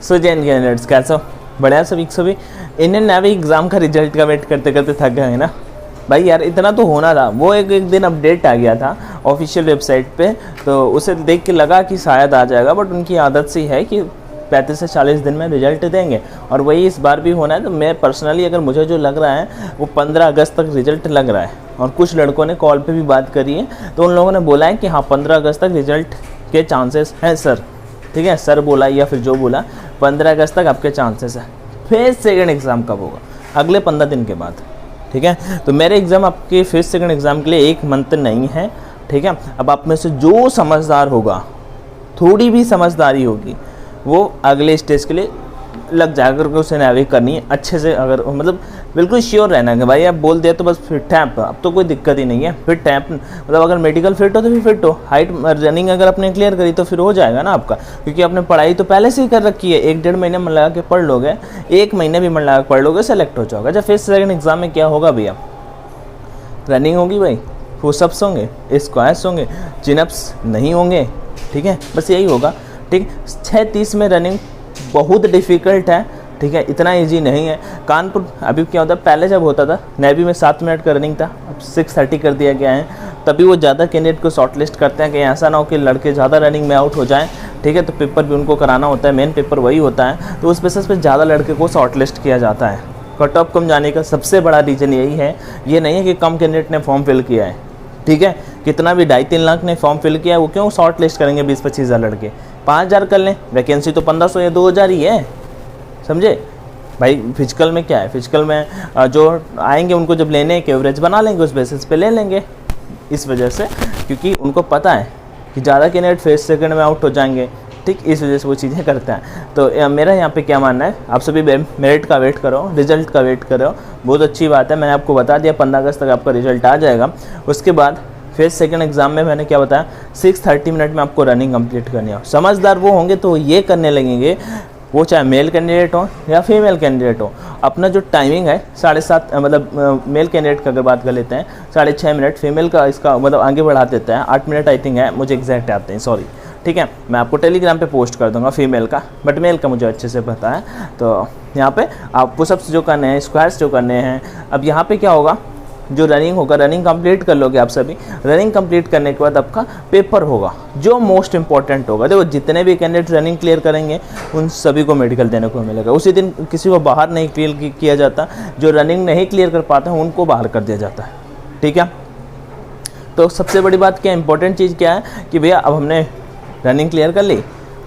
सो Jain candidates कैसे हो? बढ़िया सभी इंडियन नेवी एग्ज़ाम का रिजल्ट का वेट करते करते थक गए ना भाई यार। इतना तो होना था, वो एक दिन अपडेट आ गया था ऑफिशियल वेबसाइट पे, तो उसे देख के लगा कि शायद आ जाएगा, बट उनकी आदत सी है कि 35 से 40 दिन में रिजल्ट देंगे और वही इस बार भी होना है। तो मैं पर्सनली अगर मुझे जो लग रहा है वो 15 अगस्त तक रिजल्ट लग रहा है, और कुछ लड़कों ने कॉल पे भी बात करी है तो उन लोगों ने बोला है कि हाँ 15 अगस्त तक रिजल्ट के चांसेस हैं सर। ठीक है, सर बोला या फिर जो बोला, 15 अगस्त तक आपके चांसेस हैं। फिर सेकंड एग्ज़ाम कब होगा? अगले 15 दिन के बाद। ठीक है, तो मेरे एग्ज़ाम आपके फिर सेकंड एग्ज़ाम के लिए 1 मंथ नहीं है। ठीक है, अब आप में से जो समझदार होगा, थोड़ी भी समझदारी होगी, वो अगले स्टेज के लिए लग जाएगा, करके उसे नेविगेट करनी है अच्छे से। अगर मतलब बिल्कुल श्योर रहना है कि भाई आप बोल दिया तो बस फिट है, अब तो कोई दिक्कत ही नहीं है। फिट है मतलब अगर मेडिकल फिट हो तो फिर फिट हो, हाइट रनिंग अगर आपने क्लियर करी तो फिर हो जाएगा ना आपका, क्योंकि आपने पढ़ाई तो पहले से ही कर रखी है। 1-1.5 महीने मन लगा के पढ़ लोगे, 1 महीने भी मन लगा के पढ़ लोगे, सेलेक्ट हो जाओगे। जब फिर सेकंड एग्जाम में क्या होगा भैया? रनिंग होगी भाई, पुशअप्स होंगे, स्क्वाट्स होंगे, चिनअप्स नहीं होंगे। ठीक है, बस यही होगा। ठीक, 6:30 में रनिंग बहुत डिफ़िकल्ट है। ठीक है, इतना इजी नहीं है। कानपुर अभी क्या होता है, पहले जब होता था नेवी में 7 मिनट का रनिंग था, अब 6:30 कर दिया गया है। तभी वो ज़्यादा कैंडिडेट को शॉर्ट लिस्ट करते हैं कि ऐसा ना हो कि लड़के ज़्यादा रनिंग में आउट हो जाएं। ठीक है, तो पेपर भी उनको कराना होता है, मेन पेपर वही होता है, तो उस बेसिस पे ज़्यादा लड़के को शॉर्ट लिस्ट किया जाता है। कट ऑफ कम जाने का सबसे बड़ा रीज़न यही है, ये नहीं है कि कम कैंडिडेट ने फॉर्म फिल किया है। ठीक है, कितना भी 2.5-3 लाख ने फॉर्म फिल किया है, वो क्यों शॉर्ट लिस्ट करेंगे 20-25 हज़ार लड़के? 5,000 कर लें, वैकेंसी तो 1500 या 2,000 ही है, समझे भाई। फिजिकल में क्या है, फिजिकल में जो आएंगे उनको जब लेने के एवरेज बना लेंगे, उस बेसिस पे ले लेंगे। इस वजह से, क्योंकि उनको पता है कि ज़्यादा कैंडिडेट फेज सेकंड में आउट हो जाएंगे। ठीक, इस वजह से वो चीज़ें करते हैं। तो मेरा यहाँ पे क्या मानना है, आप सभी मेरिट का वेट करो, रिजल्ट का वेट करो, बहुत अच्छी बात है। मैंने आपको बता दिया 15 अगस्त तक आपका रिजल्ट आ जाएगा। उसके बाद फिर सेकंड एग्जाम में मैंने क्या बताया, 6:30 मिनट में आपको रनिंग कंप्लीट करनी है। समझदार वो होंगे तो ये करने लगेंगे, वो चाहे मेल कैंडिडेट हो या फीमेल कैंडिडेट हो। अपना जो टाइमिंग है 7:30, मतलब मेल कैंडिडेट का अगर बात कर लेते हैं 6:30 मिनट, फीमेल का इसका मतलब आगे बढ़ा देते हैं 8 मिनट आई थिंक है, मुझे एग्जैक्ट आते हैं, सॉरी। ठीक है, मैं आपको टेलीग्राम पे पोस्ट कर दूंगा फीमेल का, बट मेल का मुझे अच्छे से पता है। तो यहाँ पे आप पुशअप्स जो करने हैं, स्क्वाट्स जो करने हैं, अब यहाँ पे क्या होगा, जो रनिंग होगा, रनिंग कंप्लीट कर लोगे आप सभी। रनिंग कंप्लीट करने के बाद आपका पेपर होगा, जो मोस्ट इंपॉर्टेंट होगा। देखो, जितने भी कैंडिडेट रनिंग क्लियर करेंगे उन सभी को मेडिकल देने को मिलेगा। उसी दिन किसी को बाहर नहीं क्लियर किया जाता, जो रनिंग नहीं क्लियर कर पाते हैं उनको बाहर कर दिया जाता है। ठीक है, तो सबसे बड़ी बात क्या, इंपॉर्टेंट चीज़ क्या है कि भैया अब हमने रनिंग क्लियर कर ली,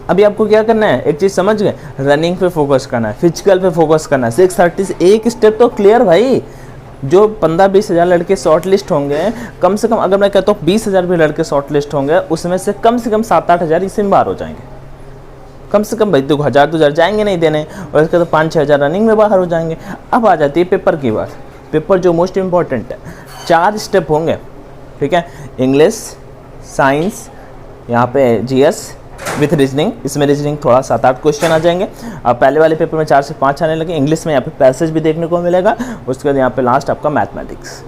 अभी आपको क्या करना है, एक चीज़ समझ गए, रनिंग पे फोकस करना है, फिजिकल पे फोकस करना है। 6:30 से एक स्टेप तो क्लियर भाई। जो 15-20 हज़ार लड़के शॉर्ट लिस्ट होंगे, कम से कम अगर मैं कहता हूँ 20 हज़ार भी लड़के शॉर्ट लिस्ट होंगे, उसमें से कम 7-8 हज़ार इसी में बाहर हो जाएंगे। कम से कम भाई, देखो 1,000-2,000 जाएंगे नहीं देने, और इसके तो 5-6 हज़ार रनिंग में बाहर हो जाएंगे। अब आ जाती है पेपर की बात। पेपर जो मोस्ट इंपॉर्टेंट है, 4 स्टेप होंगे। ठीक है, इंग्लिश, साइंस, यहाँ पे GS विथ रीजनिंग। इसमें रीजनिंग थोड़ा 7-8 क्वेश्चन आ जाएंगे। अब पहले वाले पेपर में 4 से 5 आने लगे। इंग्लिश में यहाँ पे पैसेज भी देखने को मिलेगा। उसके बाद यहाँ पे लास्ट आपका मैथमेटिक्स।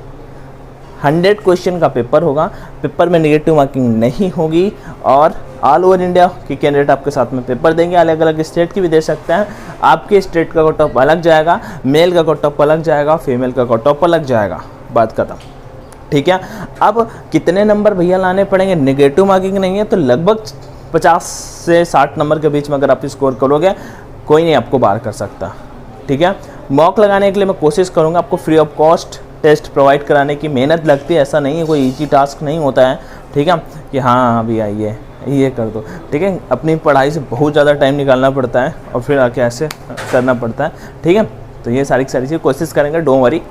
100 क्वेश्चन का पेपर होगा। पेपर में नेगेटिव मार्किंग नहीं होगी, और ऑल ओवर इंडिया के कैंडिडेट आपके साथ में पेपर देंगे। अलग अलग स्टेट की भी दे सकते हैं। आपके स्टेट का कट ऑफ अलग जाएगा, मेल का कट ऑफ अलग जाएगा, फीमेल का कट ऑफ अलग जाएगा, बात खत्म। ठीक है, अब कितने नंबर भैया लाने पड़ेंगे? नेगेटिव मार्किंग नहीं है तो लगभग 50 से 60 नंबर के बीच में अगर आप स्कोर करोगे, कोई नहीं आपको बाहर कर सकता। ठीक है, मॉक लगाने के लिए मैं कोशिश करूंगा आपको free of cost test provide कराने की। मेहनत लगती है, ऐसा नहीं है, कोई इजी टास्क नहीं होता है। ठीक है, कि हाँ भैया ये कर दो। ठीक है, अपनी पढ़ाई से बहुत ज़्यादा टाइम निकालना पड़ता है और फिर आके ऐसे करना पड़ता है। ठीक है, तो ये सारी चीज़ कोशिश करेंगे, डोंट वरी,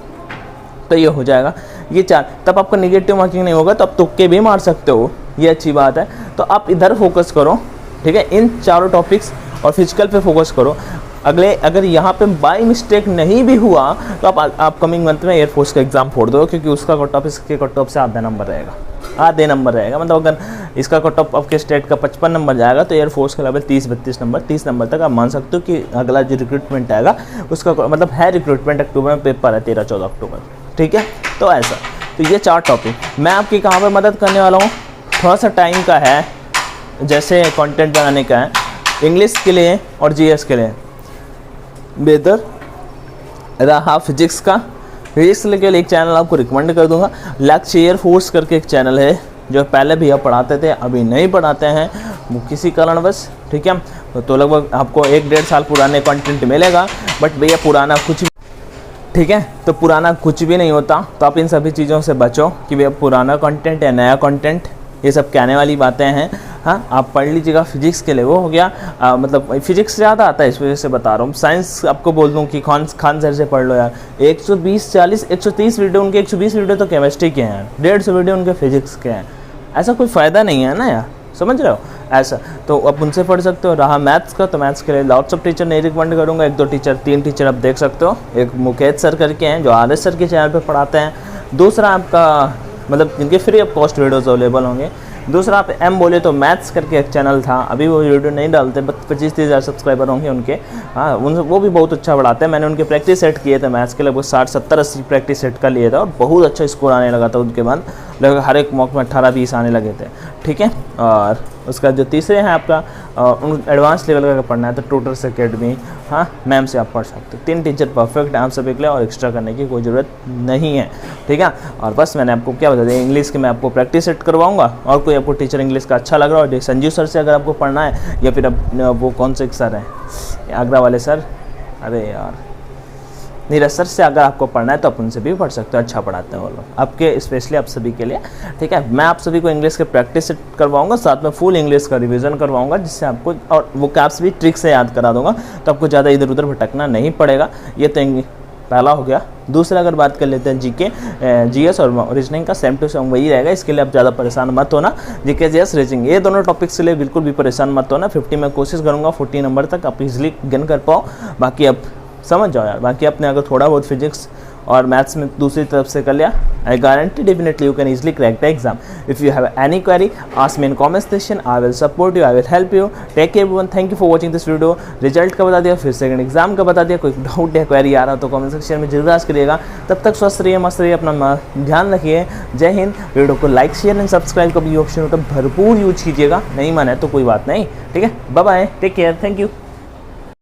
तो ये हो जाएगा। ये 4, तब आपका नेगेटिव मार्किंग नहीं होगा, तो आप तुक्के भी मार सकते हो, ये अच्छी बात है। तो आप इधर फोकस करो। ठीक है, इन चारों टॉपिक्स और फिजिकल पे फोकस करो। अगर यहाँ पे बाय मिस्टेक नहीं भी हुआ तो आप अपकमिंग मंथ में एयरफोर्स का एग्ज़ाम फोड़ दो, क्योंकि उसका कट ऑफ इसके कट ऑफ से आधे नंबर रहेगा। मतलब अगर इसका कट ऑफ आपके स्टेट का 55 नंबर जाएगा तो एयरफोर्स का लेवल 30-32 नंबर, 30 नंबर तक आप मान सकते हो कि अगला जो रिक्रूटमेंट आएगा उसका मतलब है रिक्रूटमेंट अक्टूबर में, पेपर है 13-14 अक्टूबर। ठीक है, तो ऐसा, तो ये 4 टॉपिक मैं आपकी कहाँ पर मदद करने वाला हूँ। थोड़ा सा टाइम का है, जैसे कंटेंट बनाने का है, इंग्लिश के लिए और जीएस के लिए बेहतर रहा फिजिक्स का। फिजिक्स के लिए एक चैनल आपको रिकमेंड कर दूंगा, लक्ष्य एयर फोर्स करके एक चैनल है, जो पहले भैया पढ़ाते थे, अभी नहीं पढ़ाते हैं वो किसी कारणवश, ठीक है। तो लगभग आपको 1-1.5 साल पुराने कंटेंट मिलेगा, बट भैया पुराना कुछ, ठीक है, तो पुराना कुछ भी नहीं होता। तो आप इन सभी चीज़ों से बचो कि भैया पुराना कंटेंट या नया कंटेंट, ये सब कहने वाली बातें हैं। हाँ, आप पढ़ लीजिएगा फिजिक्स के लिए, वो हो गया मतलब फिजिक्स ज़्यादा आता है इस वजह से बता रहा हूँ। साइंस आपको बोल दूँ कि खान सर से पढ़ लो यार, 120, 40, 130 वीडियो उनके, 120 वीडियो तो केमिस्ट्री के हैं, 150 वीडियो उनके फिजिक्स के हैं। ऐसा कोई फ़ायदा नहीं है ना यार, समझ रहे हो ऐसा। तो आप उनसे पढ़ सकते हो। रहा मैथ्स का, तो मैथ्स के लिए लॉट्स ऑफ टीचर नहीं रिकमेंड करूँगा, 1-2 टीचर, 3 टीचर आप देख सकते हो। एक मुकेश सर करके हैं जो आर एस सर के चैनल पे पढ़ाते हैं। दूसरा आपका मतलब जिनके free of cost videos available होंगे। दूसरा आप एम बोले तो मैथ्स करके एक चैनल था, अभी वो वीडियो नहीं डालते, बस 25-30 हज़ार सब्सक्राइबर होंगे उनके। हाँ, वो भी बहुत अच्छा पढ़ाते हैं। मैंने उनके प्रैक्टिस सेट किए थे मैथ्स के, लगभग 60, 70, 80 प्रैक्टिस सेट का लिए था और बहुत अच्छा स्कोर आने लगा था उनके बाद, लगभग हर एक मॉक में 18-20 आने लगे थे, ठीक है। और उसका जो तीसरे हैं आपका एडवांस लेवल का पढ़ना है तो ट्यूटर्स एकेडमी, हाँ, मैम से आप पढ़ सकते हो। 3 टीचर परफेक्ट आप सभी के लिए, और एक्स्ट्रा करने की कोई ज़रूरत नहीं है, ठीक है। और बस मैंने आपको क्या बता दिया, इंग्लिश के मैं आपको प्रैक्टिस सेट करवाऊंगा, और कोई आपको टीचर इंग्लिश का अच्छा लग रहा हो, संजीव सर से अगर आपको पढ़ना है, या फिर अब वो कौन से सर हैं आगरा वाले सर, अरे यार नीरज सर से अगर आपको पढ़ना है तो आप उनसे भी पढ़ सकते हो, अच्छा पढ़ाते हैं वो लोग आपके, स्पेशली आप सभी के लिए, ठीक है। मैं आप सभी को इंग्लिश के प्रैक्टिस करवाऊंगा, साथ में फुल इंग्लिश का रिवीजन करवाऊंगा, जिससे आपको, और वो कैप्स भी ट्रिक से याद करा दूंगा, तो आपको ज़्यादा इधर उधर भटकना नहीं पड़ेगा। ये तो पहला हो गया। दूसरा अगर बात कर लेते हैं जीके, जीएस और रीजनिंग का, सेम टू सेम वही रहेगा, इसके लिए आप ज़्यादा परेशान मत होना। जीके, जीएस, रीजनिंग, ये दोनों टॉपिक्स के लिए बिल्कुल भी परेशान मत होना। 50 में कोशिश करूँगा 40 नंबर तक आप इजीली गेन कर पाओ, बाकी आप समझ जाओ यार। बाकी आपने अगर थोड़ा बहुत फिजिक्स और मैथ्स में दूसरी तरफ से कर लिया, I guarantee definitely you can easily crack the exam. If you have any query ask me in comment section, I will support you, I will help you. Take care everyone, thank you for watching this video. Result का बता दिया, फिर second exam का बता दिया, कोई doubt या query आ रहा तो कमेंट सेक्शन में जरूर आस्क करिएगा। तब तक स्वस्थ रहिए, मस्त रहिए, अपना ध्यान रखिए। जय हिंद। वीडियो को लाइक, शेयर एंड सब्सक्राइब का भी ऑप्शन होता है, भरपूर यूज कीजिएगा, नहीं माने तो कोई बात नहीं, ठीक है। Bye bye, take care, thank you.